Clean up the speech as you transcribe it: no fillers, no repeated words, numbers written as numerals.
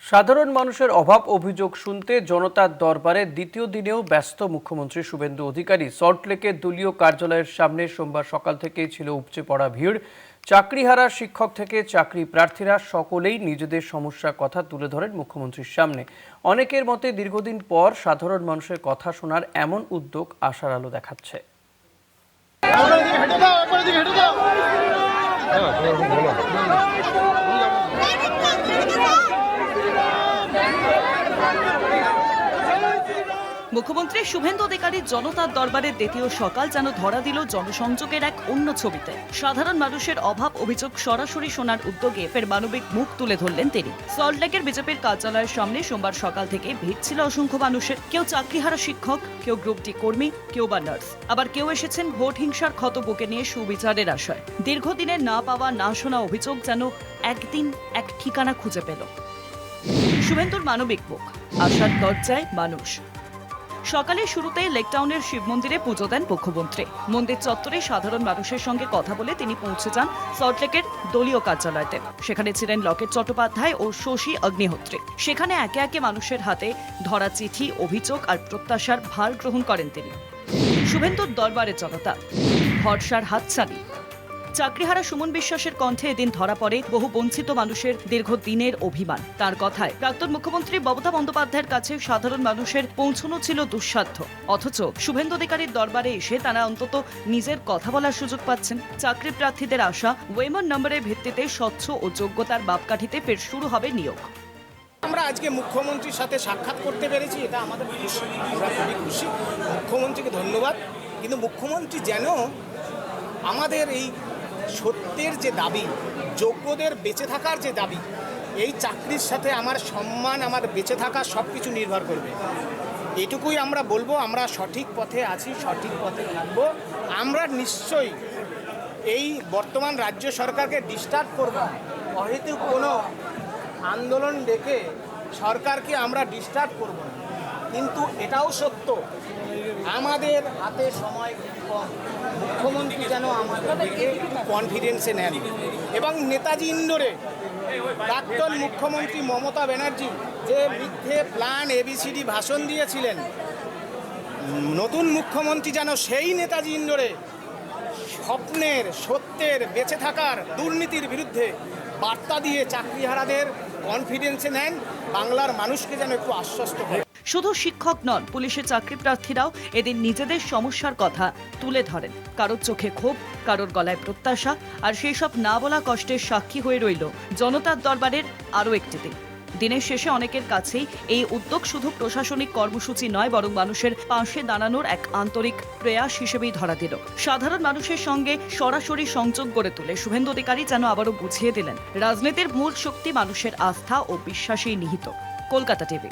সাধারণ মানুষের অভাব অভিযোগ শুনতে জনতার দরবারে দ্বিতীয় দিনেও ব্যস্ত মুখ্যমন্ত্রী শুভেন্দু অধিকারী। সল্টলেকের দলীয় কার্যালয়ের সামনে সোমবার সকাল থেকেই ছিল উপচে পড়া ভিড়। চাকরিহারা শিক্ষক থেকে চাকরি প্রার্থীরা সকলেই নিজেদের সমস্যার কথা তুলে ধরেন মুখ্যমন্ত্রীর সামনে। অনেকের মতে দীর্ঘদিন পর সাধারণ মানুষের কথা শোনার এমন উদ্যোগ আশার আলো দেখাচ্ছে। মুখ্যমন্ত্রী শুভেন্দু অধিকারীর জনতার দরবারের দ্বিতীয় সকাল যেন ধরা দিল জনসংযোগের এক অন্য ছবিতে। সাধারণ মানুষের অভাব অভিযোগ সরাসরি শোনার উদ্যোগে ফের মানবিক মুখ তুলে ধরলেন তিনি। সল্টলেকের বিজেপির কার্যালয়ের সামনে সোমবার সকাল থেকে ভিড় ছিল অসংখ্য মানুষের। কেউ চাকরিহারা শিক্ষক, কেউ গ্রুপ ডি কর্মী, কেউ বা নার্স, আবার কেউ এসেছেন ভোট হিংসার ক্ষত বুকে নিয়ে সুবিচারের আশায়। দীর্ঘদিনের না পাওয়া না শোনা অভিযোগ যেন একদিন এক ঠিকানা খুঁজে পেল। শুভেন্দুর মানবিক মুখ, আশার দরজায় মানুষ। সকালের শুরুতে লেকটাউনের শিব মন্দিরে পুজো দেন মুখ্যমন্ত্রী। মন্দির চত্বরে সাধারণ মানুষের সঙ্গে কথা বলে তিনি পৌঁছে যান সল্টলেকের দলীয় কার্যালয়তে। সেখানে ছিলেন লকেট চট্টোপাধ্যায় ও শশী অগ্নিহোত্রী। সেখানে একে একে মানুষের হাতে ধরা চিঠি, অভিযোগ আর প্রত্যাশার ভার গ্রহণ করেন তিনি। শুভেন্দুর দরবারে জনতা, ভরসার হাতছানি। চাকরিহারা সুমন বিশ্বাসের কণ্ঠে এদিন ধরা পড়ে বহু বঞ্চিত মানুষের দীর্ঘদিনের অভিমান। তার কথায় প্রাক্তন মুখ্যমন্ত্রী মমতা বন্দ্যোপাধ্যায়ের কাছে সাধারণ মানুষের পৌঁছানো ছিল দুঃসাধ্য, অথচ শুভেন্দু অধিকারীর দরবারে এসে তারা অন্তত নিজের কথা বলার সুযোগ পাচ্ছেন। চাকরি প্রার্থীদের আশা, ওয়েমন নম্বরের ভিত্তিতে স্বচ্ছ ও যোগ্যতার মাপকাঠিতে ফের শুরু হবে নিয়োগ। আমরা আজকে মুখ্যমন্ত্রীর সাথে সাক্ষাৎ করতে পেরেছি, এটা আমাদের খুশি, আমরা খুবই খুশি। মুখ্যমন্ত্রীকে ধন্যবাদ। কিন্তু মুখ্যমন্ত্রী যেন আমাদের এই সত্যের যে দাবি, যোগ্যদের বেঁচে থাকার যে দাবি, এই চাকরির সাথে আমার সম্মান, আমার বেঁচে থাকা সব কিছু নির্ভর করবে, এটুকুই আমরা বলবো। আমরা সঠিক পথে আছি, সঠিক পথে থাকবো। আমরা নিশ্চয়ই এই বর্তমান রাজ্য সরকারকে ডিস্টার্ব করব না। অহেতুক কোনো আন্দোলন ডেকে সরকারকে আমরা ডিস্টার্ব করব না। কিন্তু এটাও সত্য, আমাদের হাতে সময় কম। মুখ্যমন্ত্রী যেন আমাদের দেখে কনফিডেন্সে নেন এবং নেতাজি ইন্ডোরে প্রাক্তন মুখ্যমন্ত্রী মমতা ব্যানার্জি যে মিথ্যে প্ল্যান ABCD ভাষণ দিয়েছিলেন, নতুন মুখ্যমন্ত্রী যেন সেই নেতাজি ইন্ডোরে স্বপ্নের, সত্যের, বেঁচে থাকার, দুর্নীতির বিরুদ্ধে বার্তা দিয়ে চাকরিহারাদের কনফিডেন্সে নেন, বাংলার মানুষকে যেন একটু আশ্বস্ত করে। শুধু শিক্ষক নন, পুলিশের চাকরি প্রার্থীরাও এদিন নিজেদের সমস্যার কথা তুলে ধরেন। কারোর চোখে ক্ষোভ, কারোর গলায় প্রত্যাশা, আর সেই সব না বলা কষ্টের সাক্ষী হয়ে রইল জনতার দরবারের আরও একটি দিন। দিনের শেষে অনেকের কাছেই এই উদ্যোগ শুধু প্রশাসনিক কর্মসূচি নয়, বরং মানুষের পাশে দাঁড়ানোর এক আন্তরিক প্রয়াস হিসেবেই ধরা দিল। সাধারণ মানুষের সঙ্গে সরাসরি সংযোগ গড়ে তুলে শুভেন্দু অধিকারী যেন আবারও বুঝিয়ে দিলেন, রাজনীতির মূল শক্তি মানুষের আস্থা ও বিশ্বাসেই নিহিত। কলকাতা টিভি।